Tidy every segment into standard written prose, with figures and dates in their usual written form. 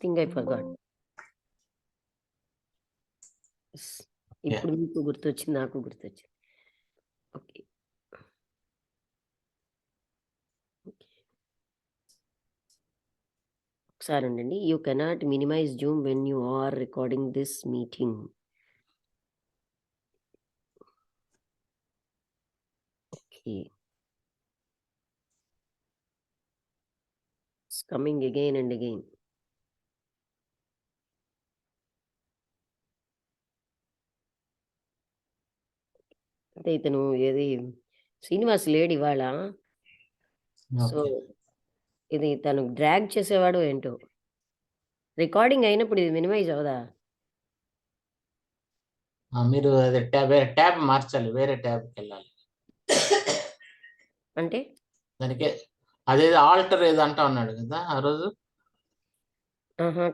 thing I forgot. ఇప్పుడు మీకు గుర్తొచ్చింది, నాకు గుర్తొచ్చింది. ఓకే. ఒకసారి ఉండండి. You cannot minimise zoom when you are recording this meeting. Okay. It's coming again and again. అంటే ఇతను ఏది శ్రీనివాస్ లేడు ఇవాళ. సో ఇది తను డ్రాగ్ చేసేవాడు ఏంటో. రికార్డింగ్ అయినప్పుడు ఇది మినిమైజ్ అవదా? మీరు అదే ట్యాబ్ మార్చాలి, వేరే ట్యాబ్కి వెళ్ళాలి. అంటే దానికి అదేదో ఆల్టర్ ఏదో అంటా ఉన్నాడు కదా ఆ రోజు.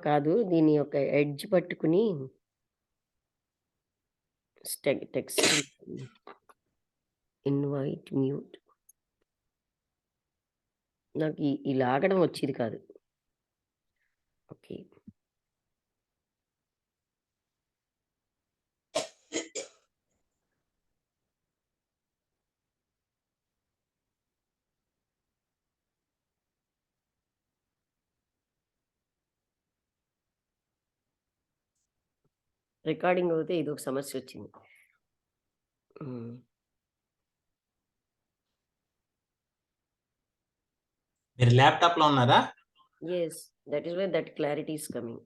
కాదు, దీని యొక్క ఎడ్జ్ పట్టుకుని టెక్స్ట్ ఇన్వైట్ మ్యూట్. నాకు ఈ లాగడం వచ్చేది కాదు. ఓకే. రికార్డింగ్ అవుతే ఇది ఒక సమస్య వచ్చింది. మీరు ల్యాప్టాప్ లో ఉన్నారా? yes, that is why that clarity is coming.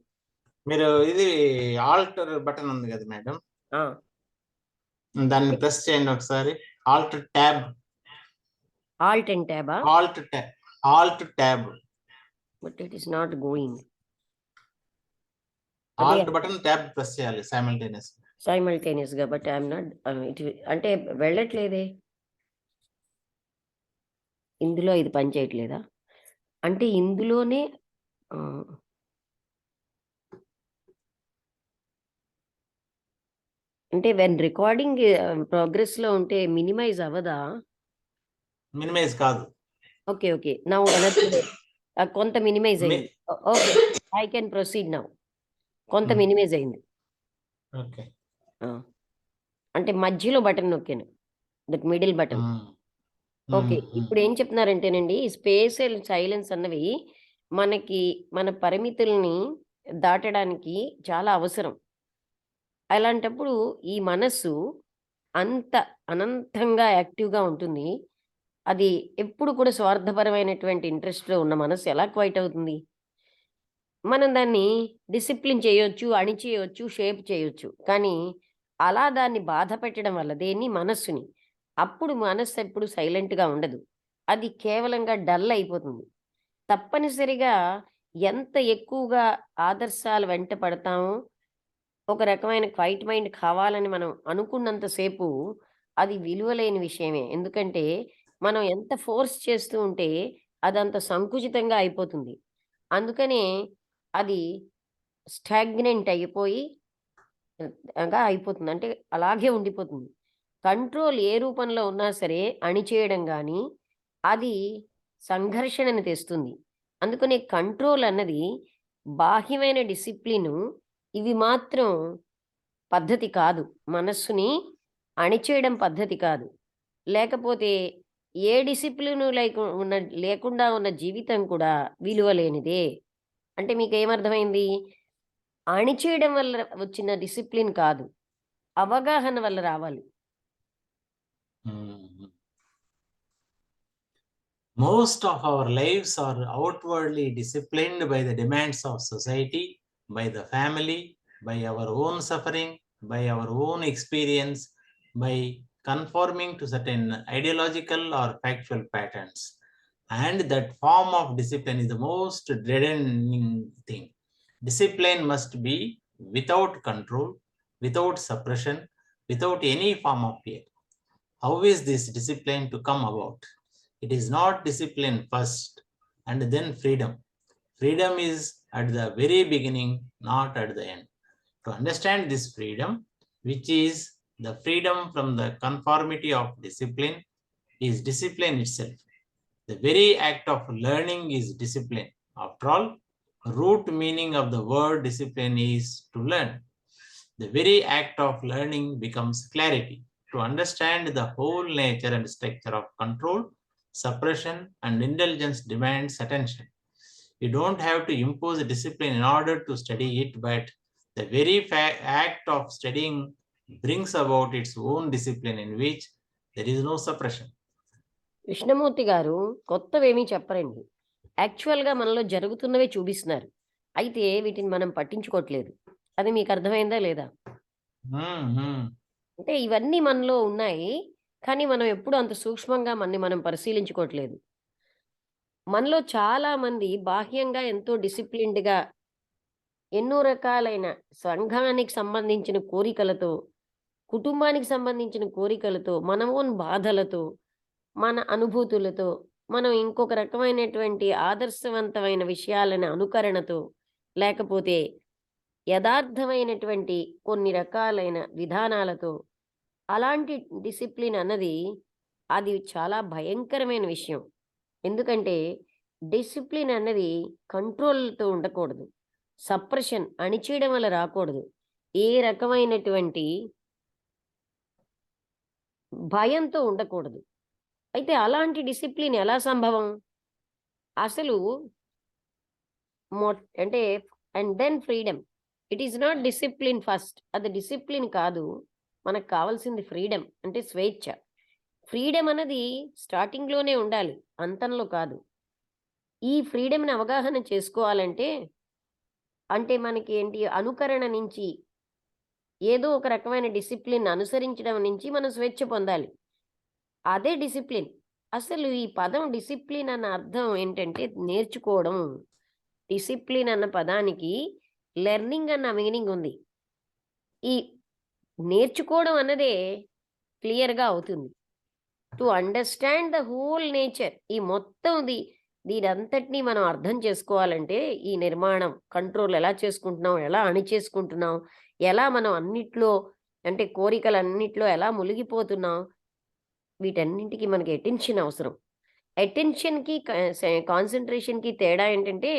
మీరు ఇది ఆల్టర్ బటన్ ఉంది కదా మేడం, దాన్ని ప్రెస్ చేయండి ఒకసారి. Alt tab. Alt and tab. Alt tab. But it is not going. Alt button tab press చేయాలి సైమల్టేనియస్ గా. బట్ ఐఎమ్ నాట్, అంటే వెళ్ళట్లేదే ఇందులో. ఇది పని చేయట్లేదా? అంటే ఇందులోనే అంటే వెన్ రికార్డింగ్ ప్రోగ్రెస్ లో ఉంటే మినిమైజ్ అవ్వదా? మినిమైజ్ కాదు. Okay okay. నౌ కొంత మినిమైజ్ అయింది. Okay, I can proceed now. కొంత మినిమైజ్ అయింది. ఓకే. అంటే మధ్యలో బటన్ నొక్కాను, దట్ మిడిల్ బటన్. ఓకే. ఇప్పుడు ఏం చెప్తున్నారంటేనండి, స్పేస్ అండ్ సైలెన్స్ అన్నవి మనకి మన పరిమితుల్ని దాటడానికి చాలా అవసరం. అలాంటప్పుడు ఈ మనస్సు అంత అనంతంగా యాక్టివ్గా ఉంటుంది. అది ఎప్పుడు కూడా స్వార్థపరమైనటువంటి ఇంట్రెస్ట్లో ఉన్న మనస్సు ఎలా క్వైట్ అవుతుంది? మనం దాన్ని డిసిప్లిన్ చేయొచ్చు, అణిచేయొచ్చు, షేప్ చేయొచ్చు. కానీ అలా దాన్ని బాధ పెట్టడం వల్ల దేన్ని, మనస్సుని, అప్పుడు మనస్సు ఎప్పుడు సైలెంట్గా ఉండదు. అది కేవలంగా డల్ అయిపోతుంది. తప్పనిసరిగా ఎంత ఎక్కువగా ఆదర్శాలు వెంట పడతామో, ఒక రకమైన క్వైట్ మైండ్ కావాలని మనం అనుకున్నంతసేపు అది విలువలేని విషయమే. ఎందుకంటే మనం ఎంత ఫోర్స్ చేస్తూ ఉంటే అదంత సంకుచితంగా అయిపోతుంది. అందుకనే అది స్టాగ్నెంట్ అయిపోయి అయిపోతుంది. అంటే అలాగే ఉండిపోతుంది. కంట్రోల్ ఏ రూపంలో ఉన్నా సరే అణిచేయడం కానీ అది సంఘర్షణని తెస్తుంది. అందుకని కంట్రోల్ అన్నది బాహ్యమైన డిసిప్లిను, ఇవి మాత్రం పద్ధతి కాదు. మనస్సుని అణిచేయడం పద్ధతి కాదు. లేకపోతే ఏ డిసిప్లిను లేకుండా ఉన్న జీవితం కూడా విలువలేనిదే. అంటే మీకు ఏమర్థమైంది? అణిచేయడం వల్ల వచ్చిన డిసిప్లిన్ కాదు, అవగాహన వల్ల రావాలి. Most of our lives are outwardly disciplined by the demands of society, by the family, by our own suffering, by our own experience, by conforming to certain ideological or factual patterns. And that form of discipline is the most dreading thing. Discipline must be without control, without suppression, without any form of fear. How is this discipline to come about? It is not discipline first and then freedom. Freedom is at the very beginning, not at the end. To understand this freedom, which is the freedom from the conformity of discipline, is discipline itself. The very act of learning is discipline. After all, Root meaning of the word discipline is to learn. The very act of learning becomes clarity. To understand the whole nature and structure of control, suppression, and indulgence demands attention. You don't have to impose discipline in order to study it, but the very act of studying brings about its own discipline in which there is no suppression. Krishnamurthy గారు కొత్తవేమీ చెప్పరండి. యాక్చువల్‌గా మనలో జరుగుతున్నవే చూపిస్తున్నారు. అయితే వీటిని మనం పట్టించుకోవట్లేదు. అది మీకు అర్థమైందా లేదా? అంటే ఇవన్నీ మనలో ఉన్నాయి. కానీ మనం ఎప్పుడూ అంత సూక్ష్మంగా మనం పరిశీలించుకోవట్లేదు. మనలో చాలామంది బాహ్యంగా ఎంతో డిసిప్లిన్డ్‌గా ఎన్నో రకాలైన సంఘానికి సంబంధించిన కోరికలతో, కుటుంబానికి సంబంధించిన కోరికలతో, మన ఓన్ బాధలతో, మన అనుభూతులతో, మనం ఇంకొక రకమైనటువంటి ఆదర్శవంతమైన విషయాలను అనుకరణతో, లేకపోతే యథార్థమైనటువంటి కొన్ని రకాలైన విధానాలతో, అలాంటి డిసిప్లిన్ అన్నది అది చాలా భయంకరమైన విషయం. ఎందుకంటే డిసిప్లిన్ అన్నది కంట్రోల్‌తో ఉండకూడదు. సప్రెషన్ అణిచేయడం వల్ల రాకూడదు. ఏ రకమైనటువంటి భయంతో ఉండకూడదు. అయితే అలాంటి డిసిప్లిన్ ఎలా సంభవం? అసలు అంటే and then freedom. It is not discipline first. అది డిసిప్లిన్ కాదు. మనకు కావాల్సింది ఫ్రీడమ్ అంటే స్వేచ్ఛ. ఫ్రీడమ్ అన్నది స్టార్టింగ్‌లోనే ఉండాలి. అంతంలో కాదు. ఈ ఫ్రీడమ్‌ని అవగాహన చేసుకోవాలంటే అంటే మనకి ఏంటి అనుకరణ నుంచి ఏదో ఒక రకమైన డిసిప్లిన్ అనుసరించడం నుంచి మనం స్వేచ్ఛ పొందాలి. అదే డిసిప్లిన్. అసలు ఈ పదం డిసిప్లిన్ అన్న అర్థం ఏంటంటే నేర్చుకోవడం. డిసిప్లిన్ అన్న పదానికి లెర్నింగ్ అన్న మీనింగ్ ఉంది. ఈ నేర్చుకోవడం అన్నదే క్లియర్‌గా అవుతుంది. To understand the whole nature. ఈ మొత్తం దీనంతటిని మనం అర్థం చేసుకోవాలంటే ఈ నిర్మాణం, కంట్రోల్ ఎలా చేసుకుంటున్నాం, ఎలా అణిచేసుకుంటున్నాం, ఎలా మనం అన్నిట్లో అంటే కోరికలన్నిట్లో ఎలా మునిగిపోతున్నాం, వీటన్నింటికి మనకి అటెన్షన్ అవసరం. అటెన్షన్‌కి కాన్సంట్రేషన్‌కి తేడా ఏంటంటే,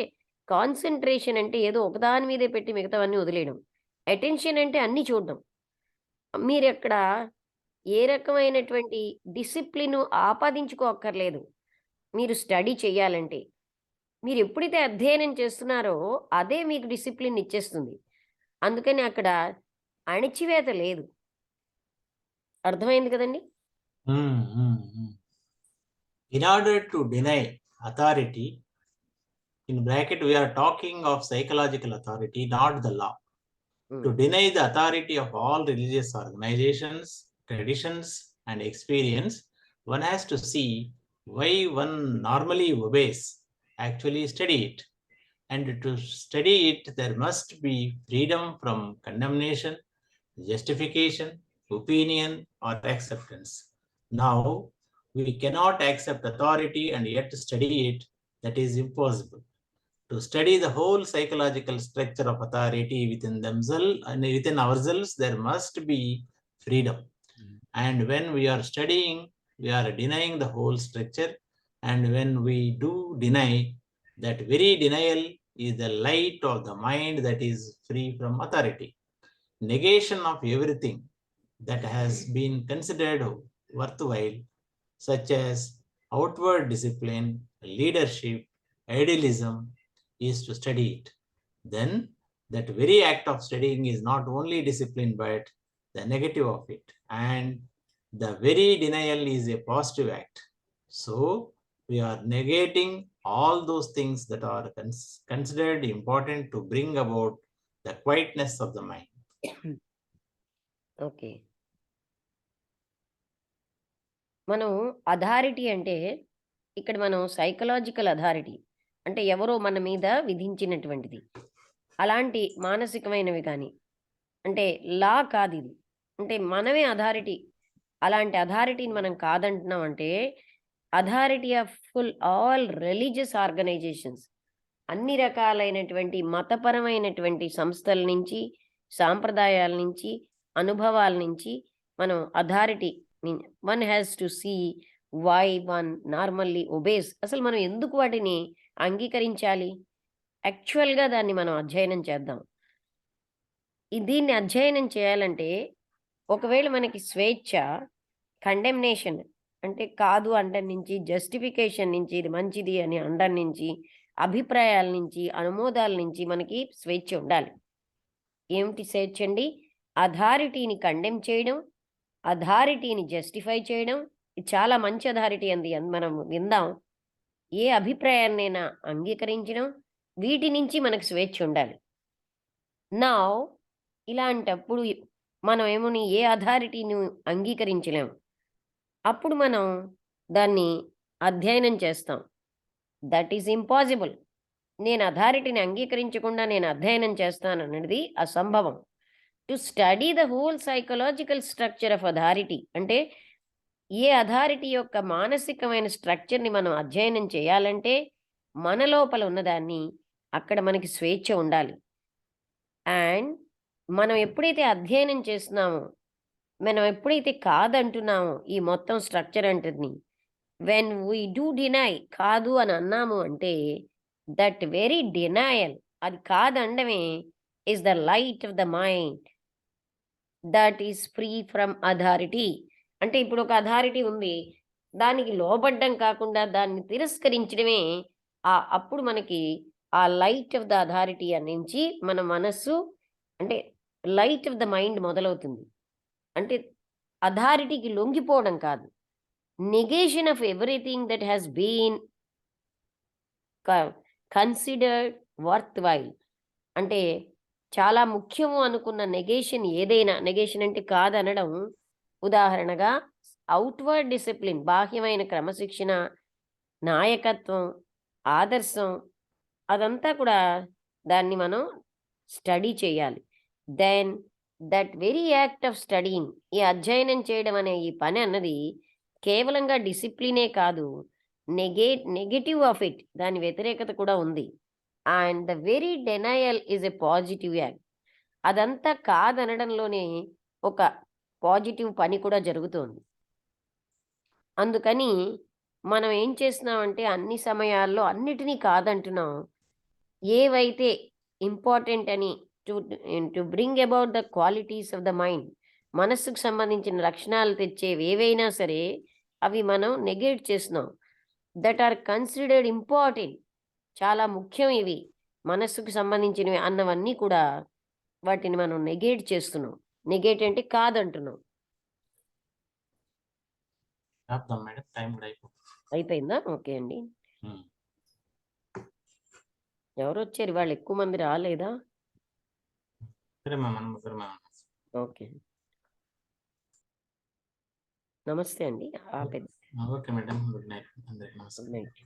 కాన్సంట్రేషన్ అంటే ఏదో ఒకదాని మీదే పెట్టి మిగతావన్నీ వదిలేయడం. అటెన్షన్ అంటే అన్నీ చూడడం. మీరక్కడ ఏ రకమైనటువంటి డిసిప్లిన్ ఆపాదించుకోక్కర్లేదు. మీరు స్టడీ చేయాలంటే. మీరు ఎప్పుడైతే అధ్యయనం చేస్తున్నారో అదే మీకు డిసిప్లిన్ ఇచ్చేస్తుంది. అందుకని అక్కడ అణిచివేత లేదు. అర్థమైంది కదండీ! In order to deny authority, in bracket we are talking of psychological authority, not the law. To deny the authority of all religious organizations, traditions, and experience, one has to see why one normally obeys, actually study it. And to study it, there must be freedom from condemnation, justification, opinion, or acceptance. Now, we cannot accept authority and yet study it. That is impossible. To study the whole psychological structure of authority within themselves and within ourselves, there must be freedom. And when we are studying, we are denying the whole structure. And when we do deny, that very denial is the light of the mind that is free from authority. Negation of everything that has been considered worthwhile, such as outward discipline, leadership, idealism, is to study it. Then that very act of studying is not only discipline but the negative of it, and the very denial is a positive act. So we are negating all those things that are considered important to bring about the quietness of the mind. Okay. మనం authority అంటే ఇక్కడ మనం psychological authority అంటే ఎవరో మన మీద విధించినటువంటిది. అలాంటి మానసికమైనవి కానీ అంటే లా కాదిది. అంటే మనమే అథారిటీ. అలాంటి అథారిటీని మనం కాదంటున్నాం అంటే authority of all religious organisations అన్ని రకాలైనటువంటి మతపరమైనటువంటి సంస్థల నుంచి, సాంప్రదాయాల నుంచి, అనుభవాల నుంచి మనం authority one has to see why one normally obeys. అసలు మనం ఎందుకు వాటిని అంగీకరించాలి? యాక్చువల్‌గా దాన్ని మనం అధ్యయనం చేద్దాం. దీన్ని అధ్యయనం చేయాలంటే, ఒకవేళ మనకి స్వేచ్ఛ, కండెమ్నేషన్ అంటే కాదు అనడం నుంచి, జస్టిఫికేషన్ నుంచి, ఇది మంచిది అని అనడం నుంచి, అభిప్రాయాల నుంచి, అనుమోదాల నుంచి మనకి స్వేచ్ఛ ఉండాలి. ఏమిటి స్వేచ్ఛండి? అథారిటీని కండెమ్ చేయడం, అథారిటీని జస్టిఫై చేయడం. ఇది చాలా మంచి అథారిటీ అంది. మనం విందాం. ఏ అభిప్రాయాన్నైనా అంగీకరించడం, వీటి నుంచి మనకు స్వేచ్ఛ ఉండాలి. నౌ ఇలాంటప్పుడు మనం ఏమోని ఏ అథారిటీని అంగీకరించలేం. అప్పుడు మనం దాన్ని అధ్యయనం చేస్తాం. That is impossible. నేను అథారిటీని అంగీకరించకుండా నేను అధ్యయనం చేస్తానన్నది అసంభవం. To study the whole psychological structure of authority అంటే ఏ అథారిటీ యొక్క మానసికమైన స్ట్రక్చర్‌ని మనం అధ్యయనం చేయాలంటే, మన లోపల ఉన్నదాన్ని అక్కడ మనకి స్వేచ్ఛ ఉండాలి. అండ్ మనం ఎప్పుడైతే అధ్యయనం చేస్తున్నామో, మనం ఎప్పుడైతే కాదంటున్నామో ఈ మొత్తం స్ట్రక్చర్ అంతటిని, వెన్ వి డూ డినై కాదు అని అన్నాము అంటే, దట్ వెరీ డినయల్ అది కాదనడమే is the light of the mind that is free from authority. అంటే ఇప్పుడు ఒక అథారిటీ ఉంది. దానికి లోబడ్డం కాకుండా దాన్ని తిరస్కరించడమే అప్పుడు మనకి ఆ లైట్ ఆఫ్ ద అథారిటీ నుంచి మన మనస్సు అంటే లైట్ ఆఫ్ ద మైండ్ మొదలవుతుంది. అంటే అథారిటీకి లొంగిపోవడం కాదు. Negation of everything that has been considered worthwhile. అంటే చాలా ముఖ్యము అనుకున్న నెగేషన్ అంటే కాదనడం. ఉదాహరణగా అవుట్‌వర్డ్ డిసిప్లిన్ బాహ్యమైన క్రమశిక్షణ, నాయకత్వం, ఆదర్శం అదంతా కూడా దాన్ని మనం స్టడీ చేయాలి. Then that very act of studying ఈ అధ్యయనం చేయడం అనే ఈ పని అన్నది కేవలంగా డిసిప్లినే కాదు. నెగెటివ్ ఆఫ్ ఇట్ దాని వ్యతిరేకత కూడా ఉంది. And the very denial is a positive act. అదంతా కాదనడంలోనే ఒక పాజిటివ్ పని కూడా జరుగుతోంది. అందుకని మనం ఏం చేస్తున్నామంటే అన్ని సమయాల్లో అన్నిటినీ కాదంటున్నాం. ఏవైతే ఇంపార్టెంట్ అని to to bring about the qualities of the mind మనస్సుకు సంబంధించిన లక్షణాలు తెచ్చేవి ఏవైనా సరే అవి మనం నెగెట్ చేస్తున్నాం. దట్ ఆర్ కన్సిడర్డ్ ఇంపార్టెంట్ చాలా ముఖ్యం ఇవి మనస్సుకు సంబంధించినవి అన్నవన్నీ కూడా వాటిని మనం నెగేట్ చేస్తున్నాం. నెగేట్ అంటే కాదంటున్నాం. ఆపుదాం మేడం. టైం కూడా అయిపోయిందా? ఓకే అండి. హ్మ్. ఎవరొచ్చారు? ఇవాళ ఎక్కువ మంది రాలేదా? మనం ముగ్గురమే. ఓకే. నమస్తే అండి. Okay madam. గుడ్ నైట్ అందరికి. గుడ్ నమస్కారం. నైట్.